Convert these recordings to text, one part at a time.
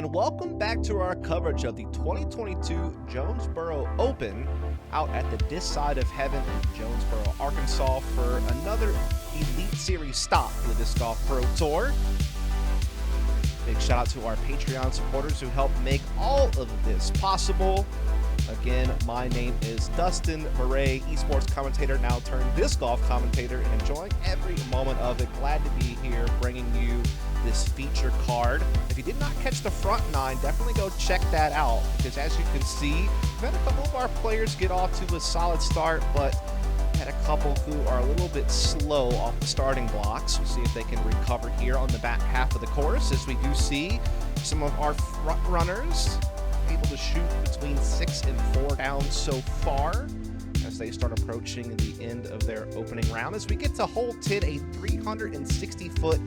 and welcome back to our coverage of the 2022 Jonesboro Open out at the this side of heaven in Jonesboro, Arkansas for another Elite Series stop for the Disc Golf Pro Tour. Big shout out to our Patreon supporters who help make all of this possible. Again, my name is Dustin Mouret, esports commentator, now turned disc golf commentator, and enjoying every moment of it. Glad to be here bringing you this feature card. If you did not catch the front nine, definitely go check that out, because as you can see, we've had a couple of our players get off to a solid start, but had a couple who are a little bit slow off the starting blocks. We'll see if they can recover here on the back half of the course, as we do see some of our front runners able to shoot between 6 and 4 down so far as they start approaching the end of their opening round. As we get to hole 10, a 360-foot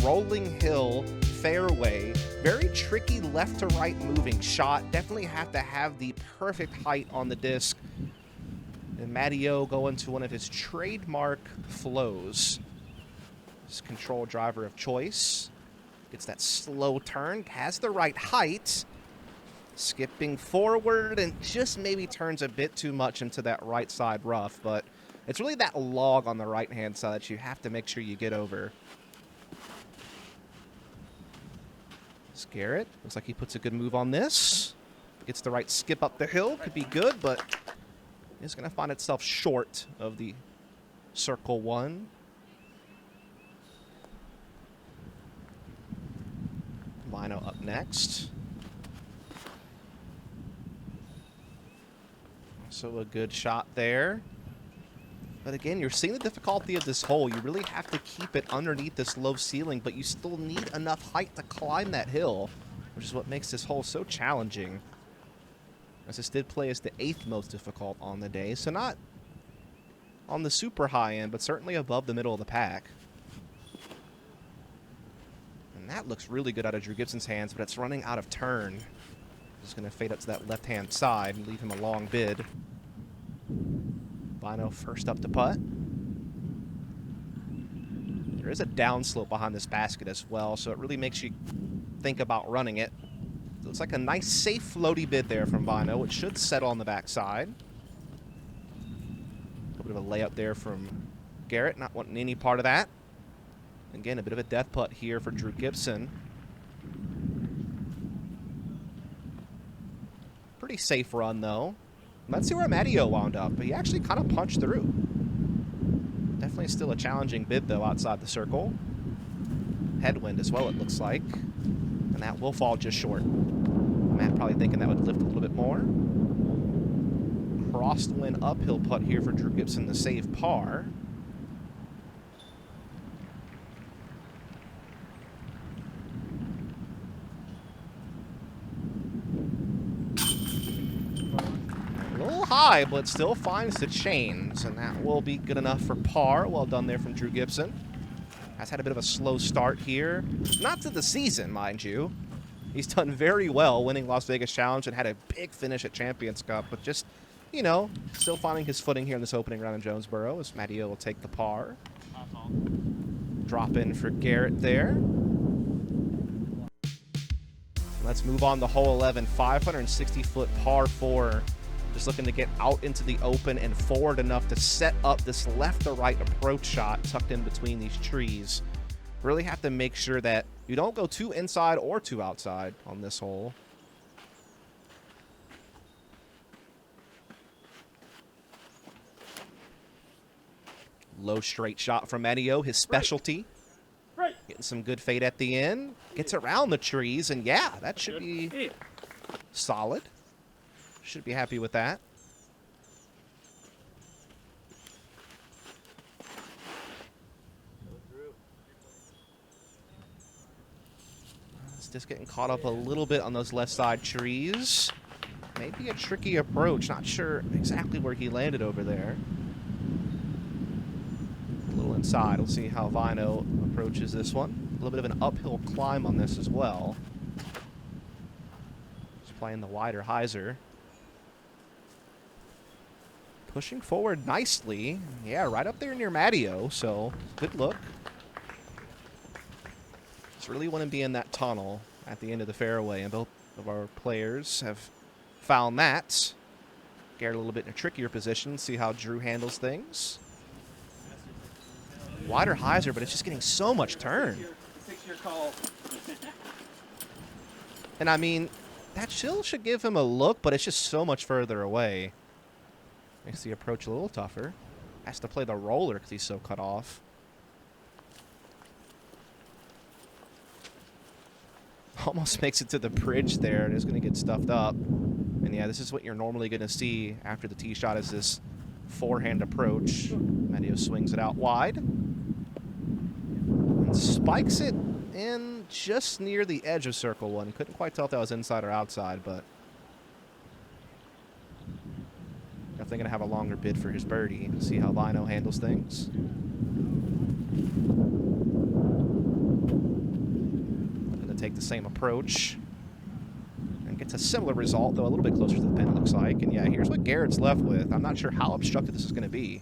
rolling hill fairway, very tricky left to right moving shot. Definitely have to have the perfect height on the disc. And Matty-O going to one of his trademark flows. His control driver of choice. Gets that slow turn, has the right height. Skipping forward and just maybe turns a bit too much into that right side rough, but it's really that log on the right-hand side that you have to make sure you get over. It's Garrett. Looks like he puts a good move on this. Gets the right skip up the hill. Could be good, but it's going to find itself short of the circle one. Väinö up next. So a good shot there. But again, you're seeing the difficulty of this hole. You really have to keep it underneath this low ceiling, but you still need enough height to climb that hill, which is what makes this hole so challenging. As this did play as the 8th most difficult on the day, so not on the super high end, but certainly above the middle of the pack. And that looks really good out of Drew Gibson's hands, but it's running out of turn. Just going to fade up to that left-hand side and leave him a long bid. Väinö first up to putt. There is a downslope behind this basket as well, so it really makes you think about running it. Looks like a nice, safe, floaty bid there from Väinö, which should settle on the backside. A little bit of a layup there from Garrett, not wanting any part of that. Again, a bit of a death putt here for Drew Gibson. Pretty safe run, though. Let's see where Matty-O wound up, but he actually kind of punched through. Definitely still a challenging bid, though, outside the circle. Headwind as well, it looks like. And that will fall just short. Matt probably thinking that would lift a little bit more. Crosswind uphill putt here for Drew Gibson to save par. High, but still finds the chains, and that will be good enough for par. Well done there from Drew Gibson. Has had a bit of a slow start here. Not to the season, mind you. He's done very well winning Las Vegas Challenge and had a big finish at Champions Cup, but just, you know, still finding his footing here in this opening round in Jonesboro as Matty-O will take the par. Drop in for Garrett there. Let's move on to hole 11, 560-foot par 4. Just looking to get out into the open and forward enough to set up this left to right approach shot tucked in between these trees. Really have to make sure that you don't go too inside or too outside on this hole. Low straight shot from Matty-O, his specialty. Right. Getting some good fade at the end. Gets around the trees, and yeah, that should be solid. Should be happy with that. It's just getting caught up a little bit on those left side trees. Maybe a tricky approach. Not sure exactly where he landed over there. A little inside. We'll see how Väinö approaches this one. A little bit of an uphill climb on this as well. Just playing the wider hyzer. Pushing forward nicely. Yeah, right up there near Matty-O, so good look. Just really want to be in that tunnel at the end of the fairway, and both of our players have found that. Garrett a little bit in a trickier position. See how Drew handles things. Wider hyzer, but it's just getting so much turn. Six-year call. And I mean, that still should give him a look, but it's just so much further away. Makes the approach a little tougher. Has to play the roller because he's so cut off. Almost makes it to the bridge there, and is going to get stuffed up. And yeah, this is what you're normally going to see after the tee shot, is this forehand approach. Matteo swings it out wide. And spikes it in just near the edge of circle one. Couldn't quite tell if that was inside or outside, but definitely going to have a longer bid for his birdie. See how Väinö handles things. Take the same approach and gets a similar result, though a little bit closer to the pin, it looks like. And yeah, here's what Garrett's left with. I'm not sure how obstructive this is going to be.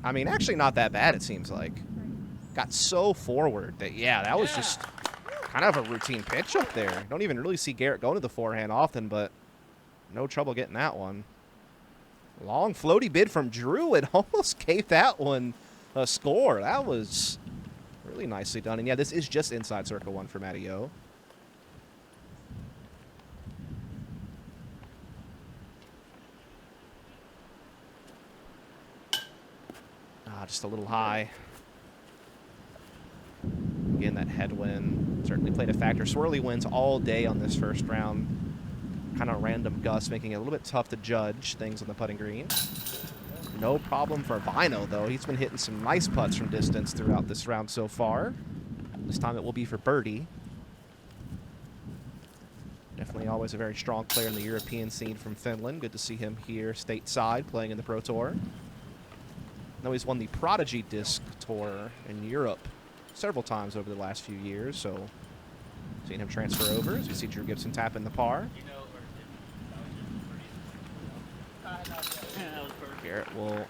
I mean, actually not that bad, it seems like. Got so forward that, yeah, that was just kind of a routine pitch up there. Don't even really see Garrett going to the forehand often, but no trouble getting that one. Long floaty bid from Drew. It almost gave that one a score. That was really nicely done. And yeah, this is just inside circle one for Matteo. Just a little high. Again, that headwind certainly played a factor. Swirly winds all day on this first round. Kind of random gusts, making it a little bit tough to judge things on the putting green. No problem for Väinö, though. He's been hitting some nice putts from distance throughout this round so far. This time it will be for birdie. Definitely always a very strong player in the European scene from Finland. Good to see him here stateside playing in the Pro Tour. I know he's won the Prodigy Disc Tour in Europe several times over the last few years, so seeing him transfer over as we see Drew Gibson tap in the par. Garrett will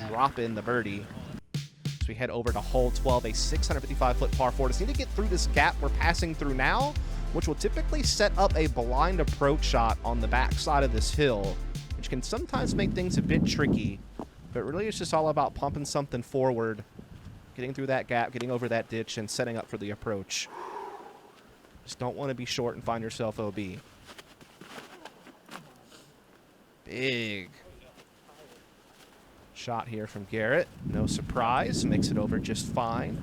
drop in the birdie. So we head over to hole 12, a 655-foot par 4. Just need to get through this gap we're passing through now, which will typically set up a blind approach shot on the backside of this hill, which can sometimes make things a bit tricky. But really it's just all about pumping something forward, getting through that gap, getting over that ditch, and setting up for the approach. Just don't want to be short and find yourself OB. Big shot here from Garrett. No surprise. Makes it over just fine.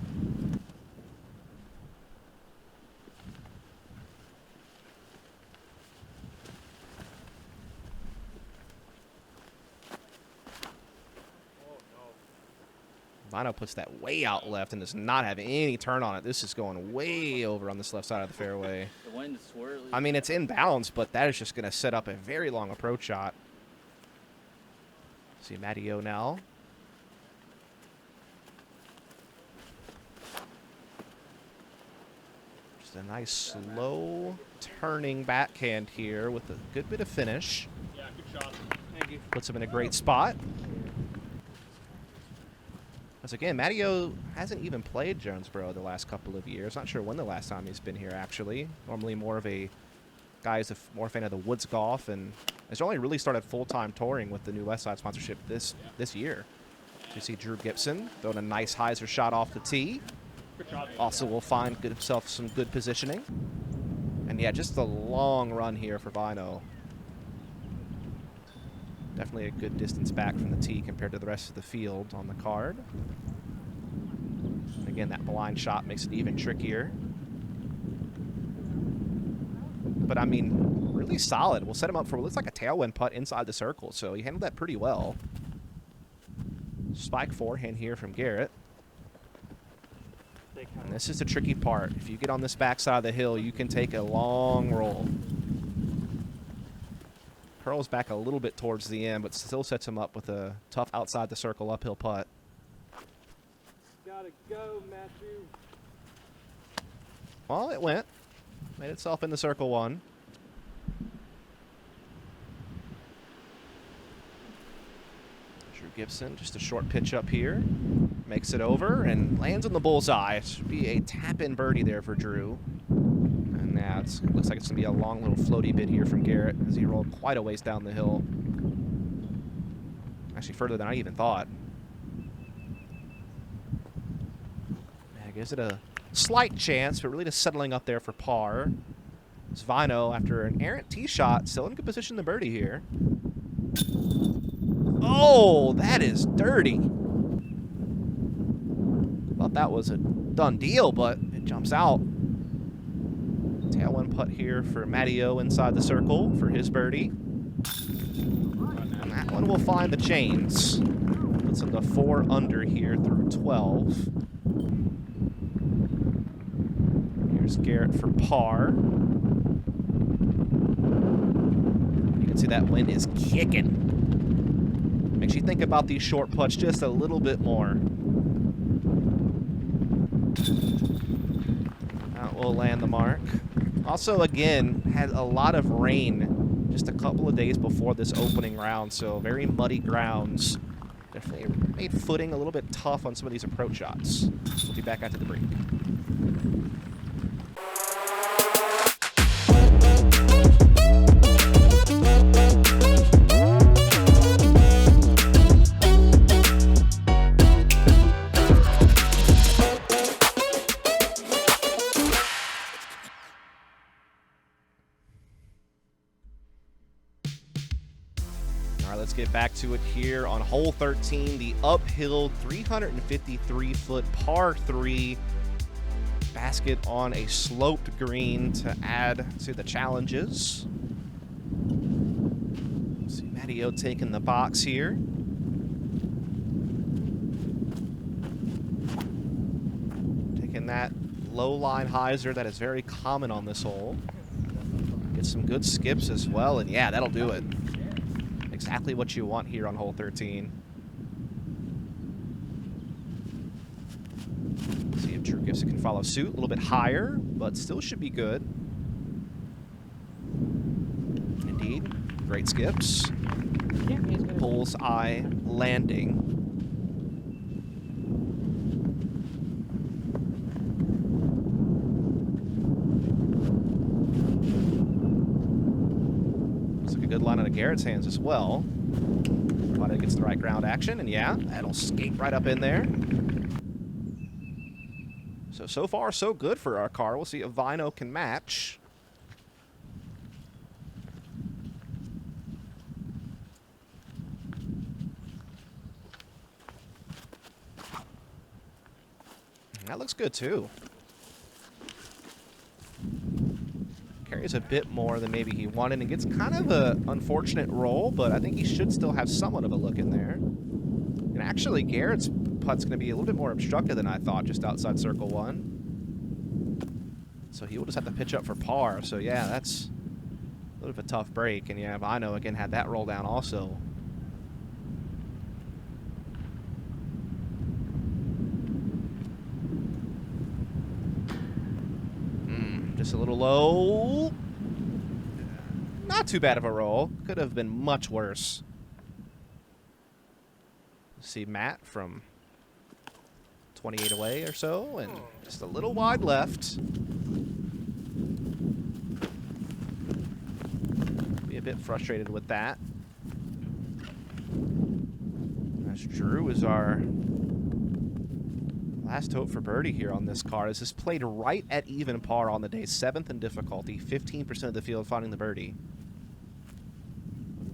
Väinö puts that way out left and does not have any turn on it. This is going way over on this left side of the fairway. The wind is swirly. I mean, it's in balance, but that is just going to set up a very long approach shot. See Matteo now. Just a nice slow turning backhand here with a good bit of finish. Yeah, good shot. Thank you. Puts him in a great spot. As again, Matteo hasn't even played Jonesboro the last couple of years. Not sure when the last time he's been here, actually. Normally more of a guy who's more fan of the woods golf, and has only really started full-time touring with the new Westside sponsorship this year. So you see Drew Gibson throwing a nice hyzer shot off the tee. Also will find himself some good positioning. And yeah, just a long run here for Väinö. Definitely a good distance back from the tee compared to the rest of the field on the card. And again, that blind shot makes it even trickier. But I mean, really solid. We'll set him up for what looks like a tailwind putt inside the circle, so he handled that pretty well. Spike forehand here from Garrett. And this is the tricky part. If you get on this backside of the hill, you can take a long roll. Curls back a little bit towards the end, but still sets him up with a tough outside the circle uphill putt. Gotta go, Matthew. Well, it went. Made itself in the circle one. Drew Gibson, just a short pitch up here. makes it over and lands on the bullseye. It should be a tap-in birdie there for Drew. And now it looks like it's going to be a long little floaty bit here from Garrett as he rolled quite a ways down the hill. Actually, further than I even thought. Yeah, gives it a slight chance, but really just settling up there for par. It's Väinö, after an errant tee shot, still in good position to birdie here. Oh, that is dirty. Thought that was a done deal, but it jumps out. Tailwind putt here for Matteo inside the circle for his birdie. And that one will find the chains. Puts him to 4 under here through 12. Here's Garrett for par. You can see that wind is kicking. Makes you think about these short putts just a little bit more. That will land the mark. Also, again, had a lot of rain just a couple of days before this opening round, so very muddy grounds. Definitely made footing a little bit tough on some of these approach shots. We'll be back after the break. Let's get back to it here on hole 13, the uphill 353-foot par 3 basket on a sloped green to add to the challenges. See Matteo taking the box here. Taking that low line hyzer that is very common on this hole. Get some good skips as well, and yeah, that'll do it. Exactly what you want here on hole 13. See if Drew Gibson can follow suit. A little bit higher, but still should be good. Indeed. Great skips. Bullseye landing. Good line out of Garrett's hands as well. Provided it gets the right ground action, and yeah, that'll skate right up in there. So far, so good for our car. We'll see if Väinö can match. That looks good, too. Carries a bit more than maybe he wanted and gets kind of an unfortunate roll, but I think he should still have somewhat of a look in there. And actually, Garrett's putt's going to be a little bit more obstructed than I thought, just outside circle 1. So he will just have to pitch up for par. So yeah, that's a little bit of a tough break. And yeah, Väinö again had that roll down also. Just a little low. Not too bad of a roll. Could have been much worse. See Matt from 28 away or so, and just a little wide left. Be a bit frustrated with that. As Drew is our last hope for birdie here on this card. This is played right at even par on the day, 7th in difficulty, 15% of the field finding the birdie.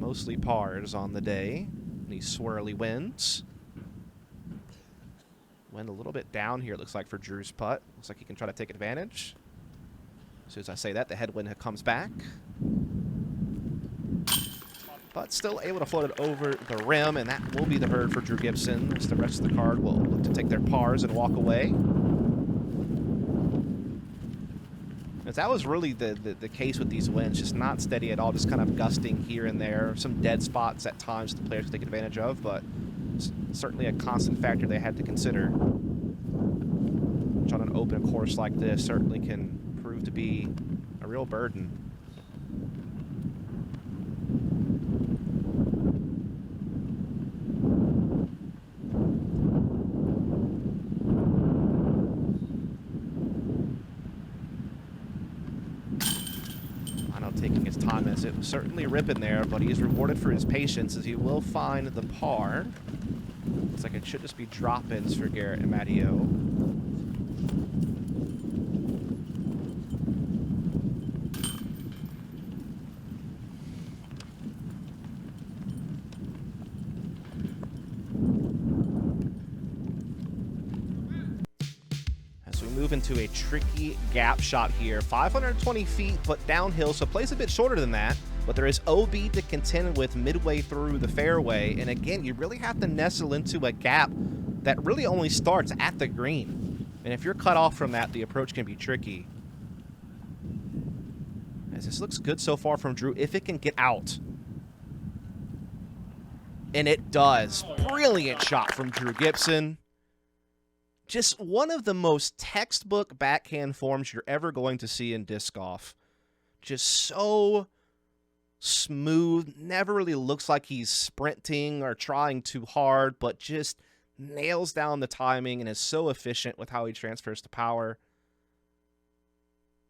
Mostly pars on the day. These swirly winds. Wind a little bit down here, it looks like, for Drew's putt. Looks like he can try to take advantage. As soon as I say that, the headwind comes back. But still able to float it over the rim, and that will be the bird for Drew Gibson, as the rest of the card will look to take their pars and walk away. As that was really the case with these winds, just not steady at all, just kind of gusting here and there. Some dead spots at times the players take advantage of, but certainly a constant factor they had to consider. Which on an open course like this certainly can prove to be a real burden. taking his time as it was certainly ripping there, but he's rewarded for his patience as he will find the par. Looks like it should just be drop-ins for Garrett and Matteo. Move into a tricky gap shot here. 520 feet, but downhill, so plays a bit shorter than that. But there is OB to contend with midway through the fairway. And again, you really have to nestle into a gap that really only starts at the green. And if you're cut off from that, the approach can be tricky. As this looks good so far from Drew, if it can get out. And it does. Brilliant shot from Drew Gibson. Just one of the most textbook backhand forms you're ever going to see in disc golf. Just so smooth. Never really looks like he's sprinting or trying too hard, but just nails down the timing and is so efficient with how he transfers to power.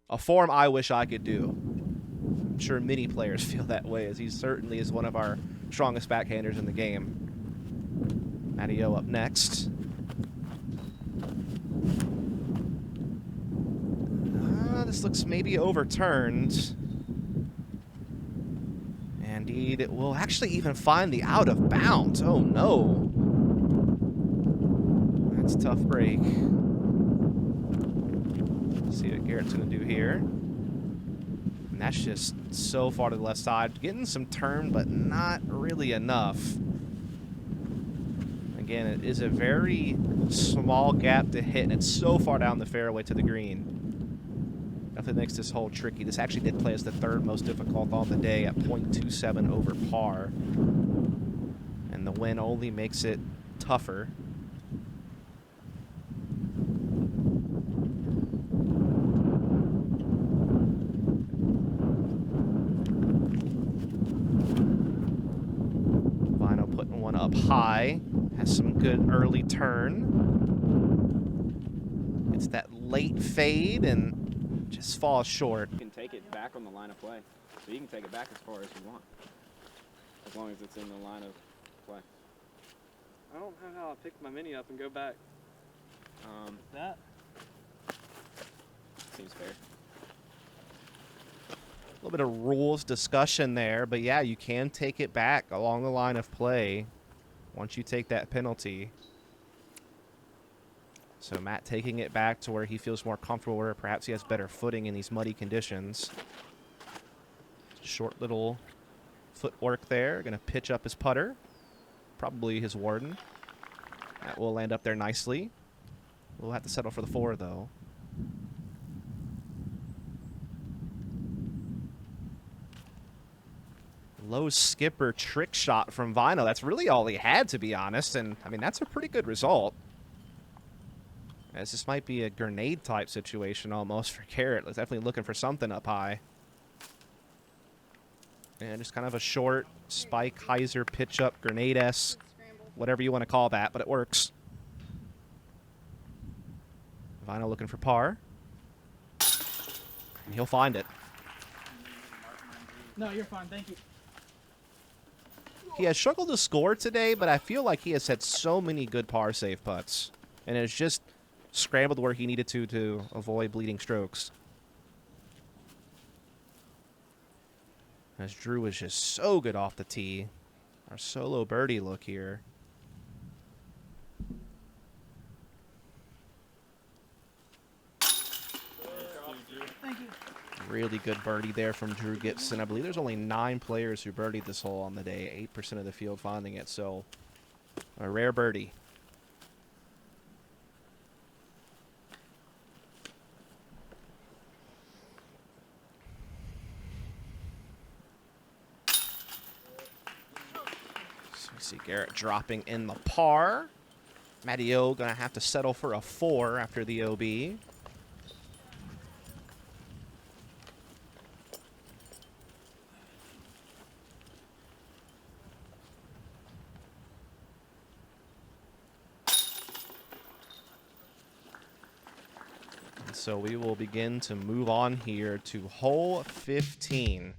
A form I wish I could do. I'm sure many players feel that way, as he certainly is one of our strongest backhanders in the game. Matteo up next. This looks maybe overturned. Indeed, it will actually even find the out of bounds. Oh no. That's a tough break. Let's see what Garrett's going to do here. And that's just so far to the left side. Getting some turn, but not really enough. Again, it is a very small gap to hit, and it's so far down the fairway to the green. Definitely makes this hole tricky. This actually did play as the third most difficult on the day at .27 over par. And the win only makes it tougher. Väinö putting one up high. Has some good early turn. It's that late fade and just falls short. You can take it back on the line of play. So you can take it back as far as you want. As long as it's in the line of play. I don't know how I pick my mini up and go back. That seems fair. A little bit of rules discussion there, but yeah, you can take it back along the line of play once you take that penalty. So Matt taking it back to where he feels more comfortable, where perhaps he has better footing in these muddy conditions. Short little footwork there. Going to pitch up his putter. Probably his Warden. That will land up there nicely. We'll have to settle for the 4, though. Low skipper trick shot from Väinö. That's really all he had, to be honest. And, I mean, that's a pretty good result. As this might be a grenade-type situation almost for Garrett. Definitely looking for something up high. And just kind of a short spike, hyzer, pitch-up, grenade-esque, whatever you want to call that, but it works. Väinö looking for par. And he'll find it. No, you're fine. Thank you. He has struggled to score today, but I feel like he has had so many good par save putts. And it's just scrambled where he needed to avoid bleeding strokes. As Drew is just so good off the tee. Our solo birdie look here. Thank you. Really good birdie there from Drew Gibson. I believe there's only 9 players who birdied this hole on the day. 8% of the field finding it, so a rare birdie. See Garrett dropping in the par. Matteo going to have to settle for a 4 after the OB. And so we will begin to move on here to hole 15.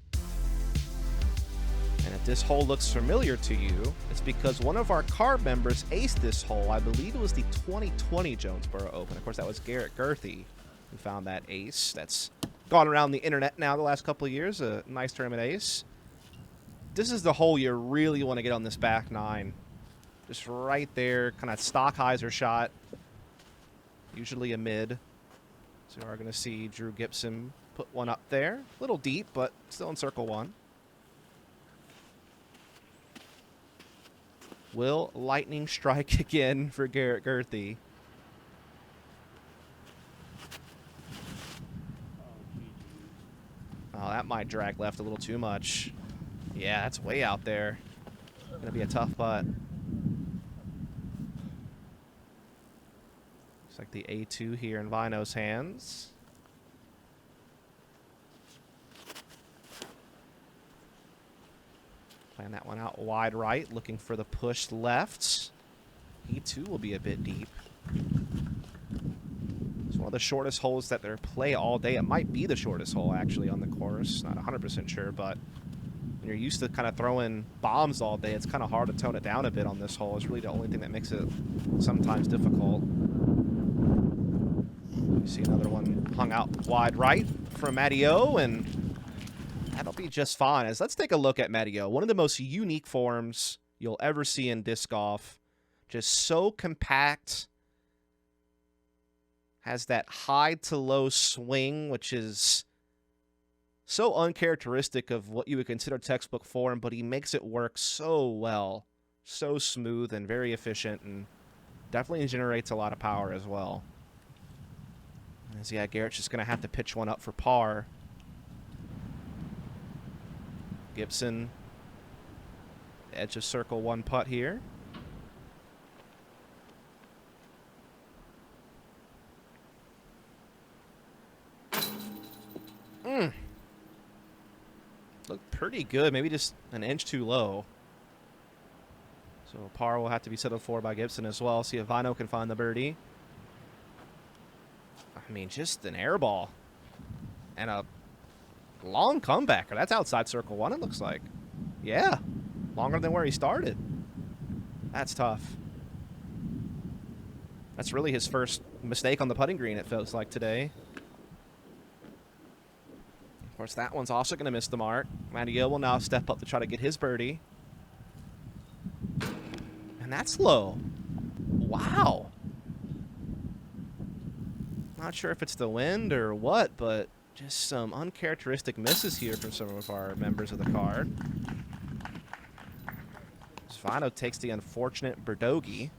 And if this hole looks familiar to you, it's because one of our card members aced this hole. I believe it was the 2020 Jonesboro Open. Of course, that was Garrett Gurthie who found that ace. That's gone around the internet now the last couple of years. A nice tournament ace. This is the hole you really want to get on this back nine. Just right there, kind of stock hyzer shot. Usually a mid. So we're going to see Drew Gibson put one up there. A little deep, but still in circle one. Will lightning strike again for Garrett Gurthie? Oh, that might drag left a little too much. Yeah, that's way out there. Gonna be a tough putt. Looks like the A2 here in Väinö's hands. Playing that one out wide right, looking for the push left. E2 will be a bit deep. It's one of the shortest holes that they play all day. It might be the shortest hole, actually, on the course. Not 100% sure, but when you're used to kind of throwing bombs all day, it's kind of hard to tone it down a bit on this hole. It's really the only thing that makes it sometimes difficult. You see another one hung out wide right from Matty O, and that'll be just fine. As let's take a look at Matty O. One of the most unique forms you'll ever see in disc golf. Just so compact. Has that high to low swing, which is so uncharacteristic of what you would consider textbook form, but he makes it work so well. So smooth and very efficient, and definitely generates a lot of power as well. As yeah, Garrett's just going to have to pitch one up for par. Gibson, edge of circle one putt here. Looked pretty good, maybe just an inch too low. So par will have to be settled for by Gibson as well. See if Väinö can find the birdie. I mean, just an air ball. And a long comebacker. That's outside circle one, it looks like. Yeah, longer than where he started. That's tough. That's really his first mistake on the putting green, it feels like today. Of course, that one's also going to miss the mark. Matty O will now step up to try to get his birdie. And that's low. Wow. Not sure if it's the wind or what, but just some uncharacteristic misses here from some of our members of the card. Väinö takes the unfortunate birdogey.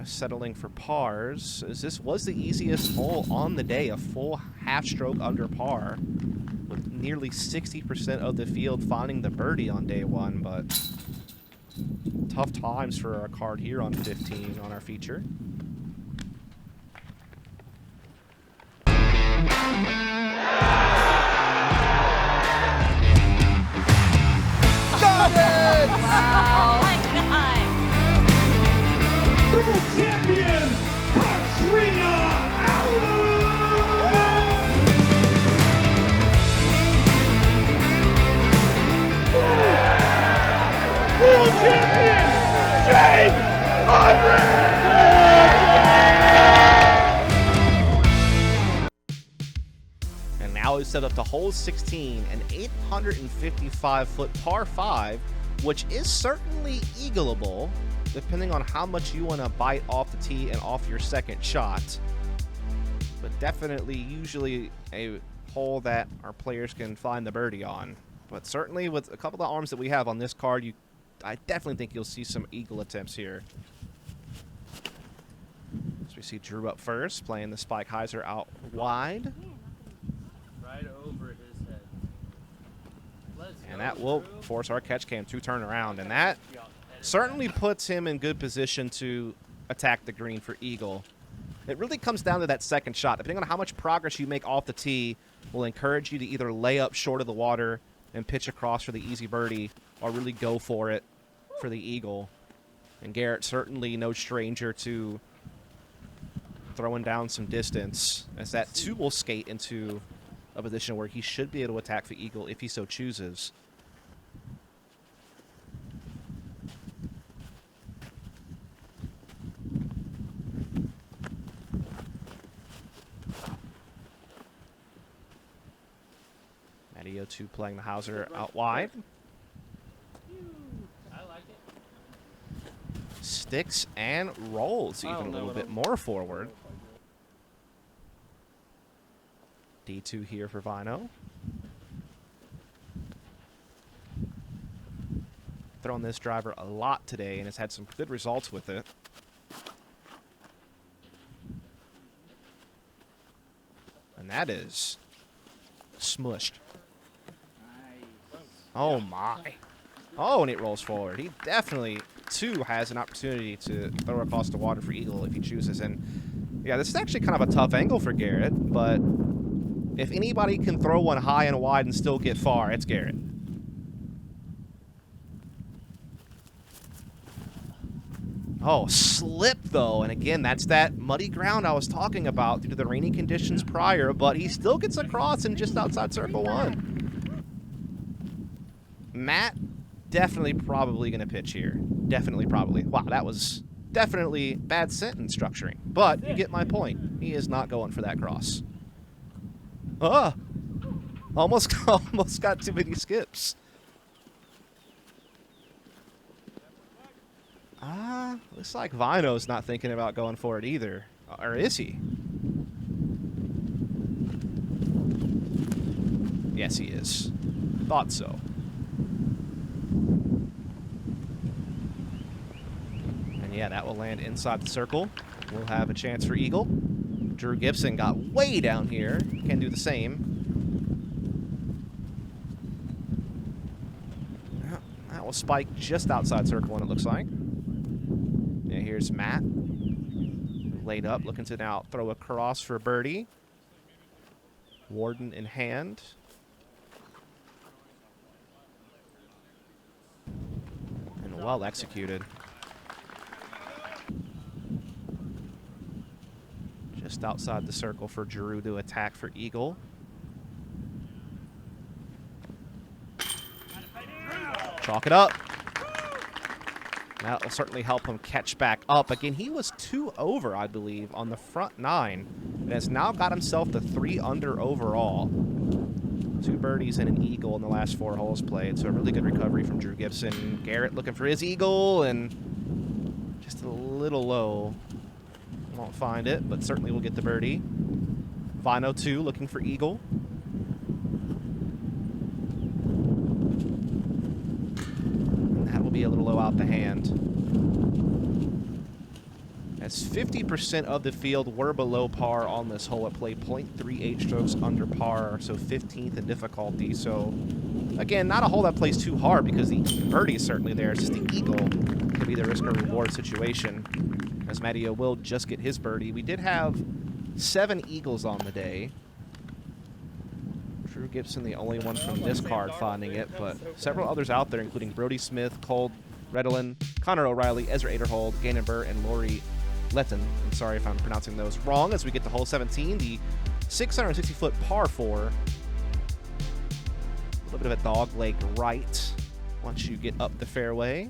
Settling for pars. As this was the easiest hole on the day, a full half stroke under par, with nearly 60% of the field finding the birdie on day one, but tough times for our card here on 15 on our feature. Got it! Wow. Oh my God. Champion, Katrina World Champion, James Conrad! And now he's set up to hole 16, an 855-foot par 5, which is certainly eagleable, depending on how much you want to bite off the tee and off your second shot. But definitely usually a hole that our players can find the birdie on. But certainly with a couple of arms that we have on this card, I definitely think you'll see some eagle attempts here. So we see Drew up first, playing the spike hyzer out wide. Right over his head. And that will force our catch cam to turn around. And that certainly puts him in good position to attack the green for eagle. It really comes down to that second shot. Depending on how much progress you make off the tee will encourage you to either lay up short of the water and pitch across for the easy birdie, or really go for it for the eagle. And Garrett certainly no stranger to throwing down some distance, as that 2 will skate into a position where he should be able to attack for eagle if he so chooses. Matty 2 playing the Hauser out wide. I like it. Sticks and rolls even a little bit more forward. D2 here for Väinö. Thrown this driver a lot today and has had some good results with it. And that is smushed. Oh my. Oh, and it rolls forward. He definitely, too, has an opportunity to throw across the water for eagle if he chooses. And yeah, this is actually kind of a tough angle for Garrett, but if anybody can throw one high and wide and still get far, it's Garrett. Oh, slip, though. And again, that's that muddy ground I was talking about due to the rainy conditions prior, but he still gets across and just outside circle one. Matt, definitely probably going to pitch here. Definitely probably. Wow, that was definitely bad sentence structuring. But you get my point. He is not going for that cross. Almost got too many skips. Looks like Väinö's not thinking about going for it either. Or is he? Yes, he is. Thought so. And yeah, that will land inside the circle. We'll have a chance for eagle. Drew Gibson got way down here. Can do the same. That will spike just outside circle one, it looks like. Yeah, here's Matt. Laid up, looking to now throw a cross for birdie. Warden in hand. And well executed. Just outside the circle for Drew to attack for eagle. Chalk it up. That will certainly help him catch back up. Again, he was 2 over, I believe, on the front 9. And has now got himself to 3 under overall. 2 birdies and an eagle in the last 4 holes played. So a really good recovery from Drew Gibson. Garrett looking for his eagle and just a little low. Won't find it, but certainly will get the birdie. Väinö 2 looking for eagle. And that will be a little low out the hand. As 50% of the field were below par on this hole. It played 0.38 strokes under par, so 15th in difficulty. So, again, not a hole that plays too hard because the birdie is certainly there. It's just the eagle could be the risk or reward situation. As Matty will just get his birdie. We did have 7 eagles on the day. Drew Gibson, the only one from this card finding it, but several others out there, including Brody Smith, Cole Redolin, Connor O'Reilly, Ezra Aderhold, Gannon Burr, and Lori Letton. I'm sorry if I'm pronouncing those wrong. As we get to hole 17, the 660-foot par 4. A little bit of a dog leg right once you get up the fairway.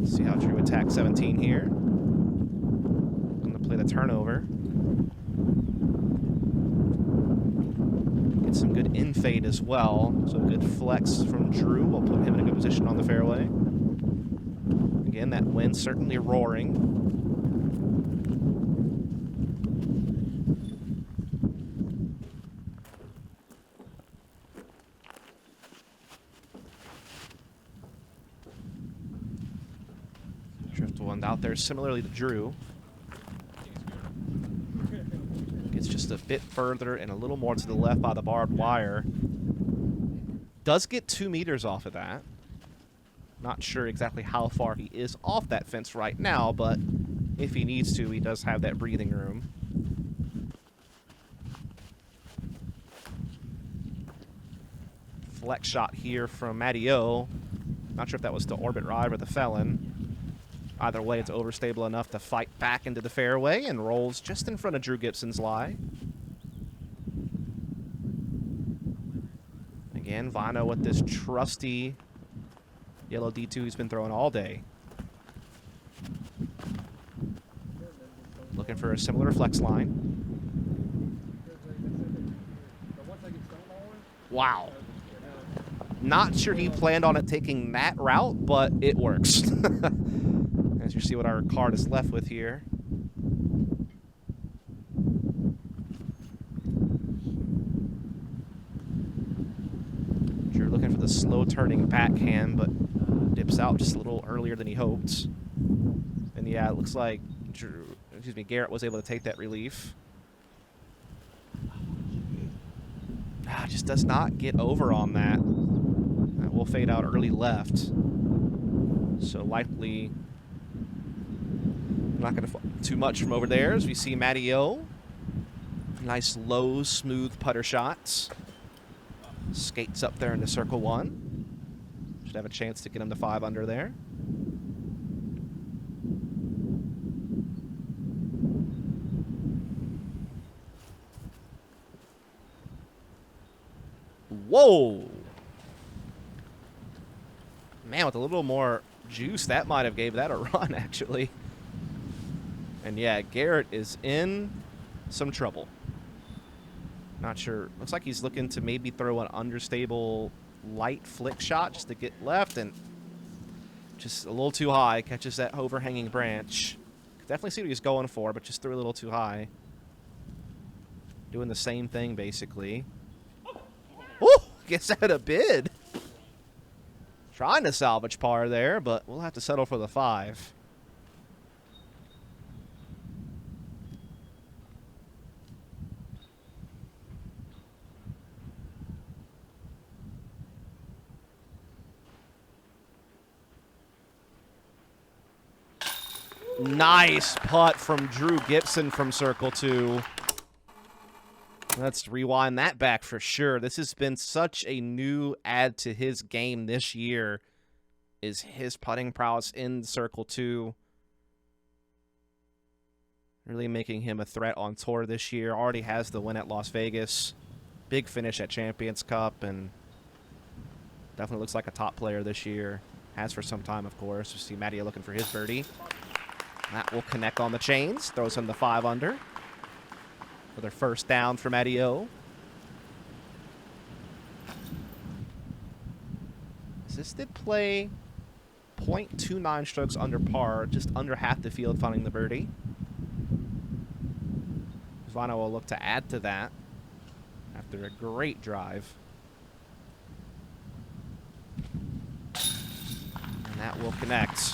See how Drew attacks 17 here. Going to play the turnover. Get some good in-fade as well. So good flex from Drew will put him in a good position on the fairway. Again, that wind certainly roaring. Drift one out there similarly to Drew. Gets just a bit further and a little more to the left by the barbed wire. Does get 2 meters off of that. Not sure exactly how far he is off that fence right now, but if he needs to, he does have that breathing room. Flex shot here from Matty O. Not sure if that was to orbit ride or the felon. Either way, it's overstable enough to fight back into the fairway and rolls just in front of Drew Gibson's lie. Again, Väinö with this trusty yellow D2 he's been throwing all day. Looking for a similar flex line. Wow. Not sure he planned on it taking that route, but it works. As you see what our card is left with here. Drew looking for the slow turning backhand, but dips out just a little earlier than he hoped. And yeah, it looks like Garrett was able to take that relief. Just does not get over on that. That will fade out early left. So likely not going to fall too much from over there as we see Matty O. Nice low, smooth putter shots. Skates up there into circle one. Should have a chance to get him to 5 under there. Whoa! Man, with a little more juice, that might have gave that a run, actually. And yeah, Garrett is in some trouble. Not sure. Looks like he's looking to maybe throw an understable light flick shot just to get left, and just a little too high. Catches that overhanging branch. Could definitely see what he's going for, but just threw a little too high. Doing the same thing, basically. Oh, gets out a bid. Trying to salvage par there, but we'll have to settle for the 5. Nice putt from Drew Gibson from circle 2. Let's rewind that back for sure. This has been such a new add to his game this year, is his putting prowess in circle 2. Really making him a threat on tour this year. Already has the win at Las Vegas. Big finish at Champions Cup, and definitely looks like a top player this year. Has for some time, of course. We see Matty looking for his birdie. That will connect on the chains. Throws him the 5 under. For their first down for Matty O. Assisted play, 0.29 strokes under par, just under half the field finding the birdie. Väinö will look to add to that after a great drive. And that will connect.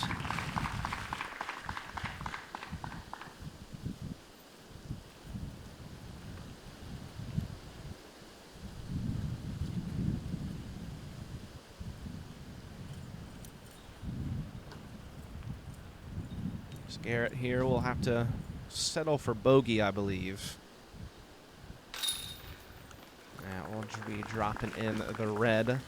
Garrett here will have to settle for bogey, I believe. Now we'll be dropping in the red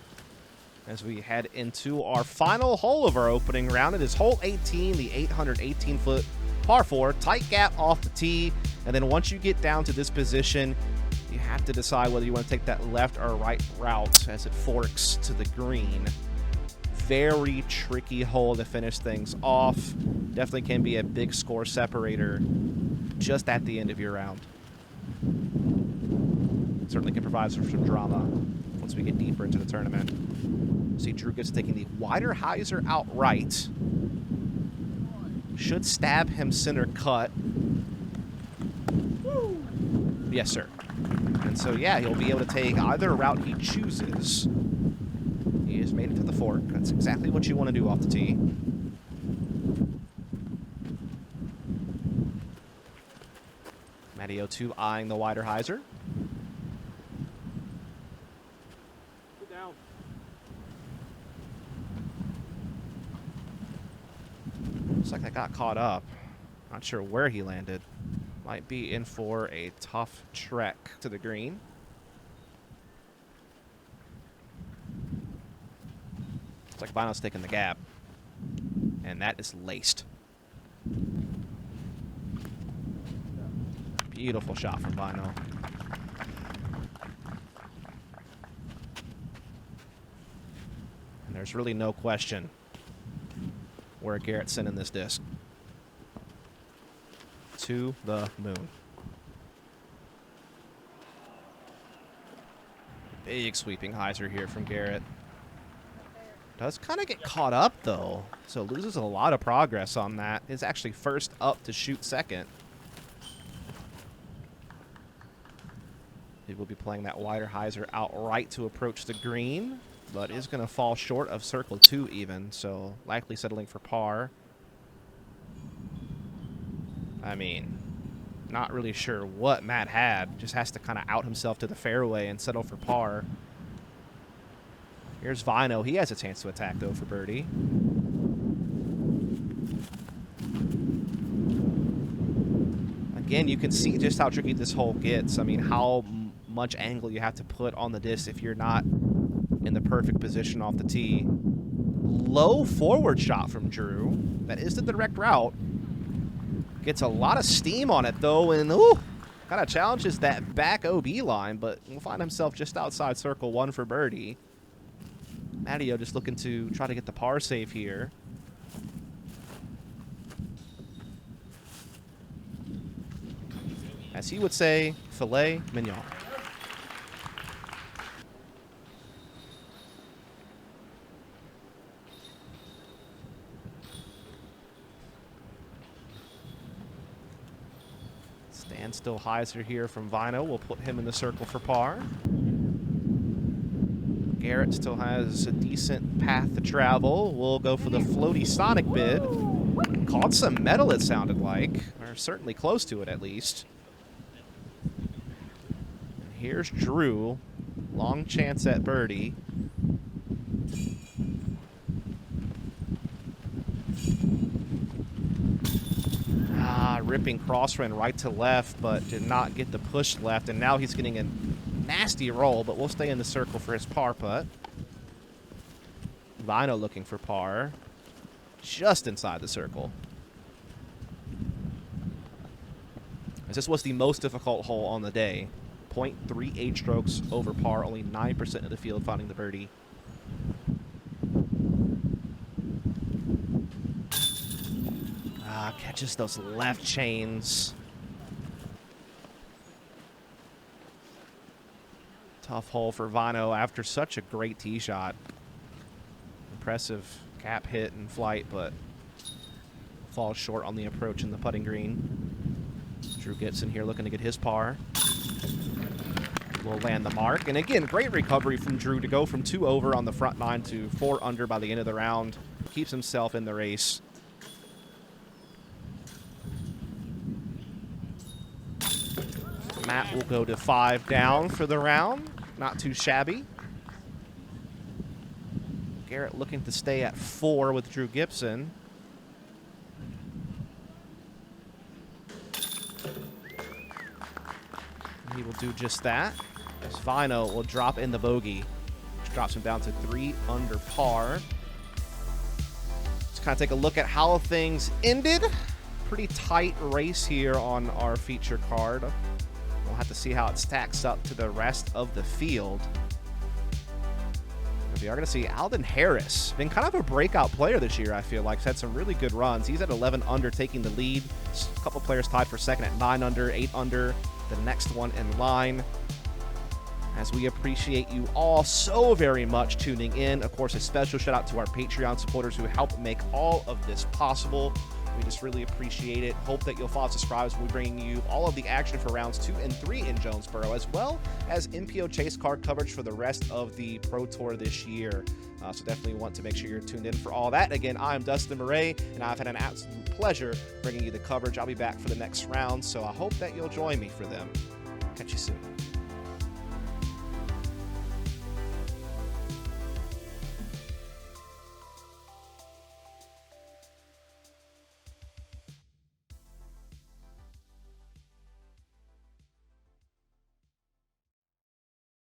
as we head into our final hole of our opening round. It is hole 18, the 818-foot par 4, tight gap off the tee. And then once you get down to this position, you have to decide whether you want to take that left or right route as it forks to the green. Very tricky hole to finish things off. Definitely can be a big score separator just at the end of your round. Certainly can provide some drama once we get deeper into the tournament. See Drew gets taking the wider hyzer outright. Should stab him center cut. Yes, sir. And so, yeah, he'll be able to take either route he chooses. He has made it to the fork. That's exactly what you want to do off the tee. Matty O2 eyeing the wider hyzer. Get down. Looks like that got caught up. Not sure where he landed. Might be in for a tough trek to the green. Looks like Väinö's taking the gap. And that is laced. Beautiful shot from Väinö. And there's really no question where Garrett's sending this disc. To the moon. Big sweeping hyzer here from Garrett. Does kind of get caught up, though, so loses a lot of progress on that. Is actually first up to shoot second. He will be playing that wider hyzer outright to approach the green, but is going to fall short of circle 2 even, so likely settling for par. I mean, not really sure what Matt had. Just has to kind of out himself to the fairway and settle for par. Here's Väinö. He has a chance to attack, though, for birdie. Again, you can see just how tricky this hole gets. I mean, how much angle you have to put on the disc if you're not in the perfect position off the tee. Low forward shot from Drew. That is the direct route. Gets a lot of steam on it, though, and ooh, kind of challenges that back OB line, but will find himself just outside circle 1 for birdie. Matteo just looking to try to get the par save here. As he would say, filet mignon. Standstill hyzer here from Väinö. We'll put him in the circle for par. Garrett still has a decent path to travel. We'll go for the floaty Sonic bid. Caught some metal, it sounded like, or certainly close to it at least. And here's Drew. Long chance at birdie. Ripping crosswind right to left, but did not get the push left, and now he's getting a nasty roll, but we'll stay in the circle for his par putt. Väinö looking for par, just inside the circle. As this was the most difficult hole on the day. 0.38 strokes over par, only 9% of the field finding the birdie. Catches those left chains. Tough hole for Väinö after such a great tee shot. Impressive cap hit and flight, but falls short on the approach in the putting green. Drew Gibson here looking to get his par. Will land the mark. And again, great recovery from Drew to go from 2 over on the front 9 to 4 under by the end of the round. Keeps himself in the race. Matt will go to 5 down for the round. Not too shabby. Garrett looking to stay at 4 with Drew Gibson. He will do just that. As Väinö will drop in the bogey, which drops him down to 3 under par. Let's kind of take a look at how things ended. Pretty tight race here on our feature card. We'll have to see how it stacks up to the rest of the field. We are going to see Alden Harris. Been kind of a breakout player this year, I feel like. He's had some really good runs. He's at 11 under, taking the lead. A couple players tied for second at 9 under, 8 under. The next one in line. As we appreciate you all so very much tuning in. Of course, a special shout out to our Patreon supporters who help make all of this possible. We just really appreciate it. Hope that you'll follow, subscribe as we're bringing you all of the action for rounds 2 and 3 in Jonesboro, as well as MPO Chase card coverage for the rest of the Pro Tour this year. So definitely want to make sure you're tuned in for all that. Again, I'm Dustin Mouret, and I've had an absolute pleasure bringing you the coverage. I'll be back for the next round, so I hope that you'll join me for them. Catch you soon.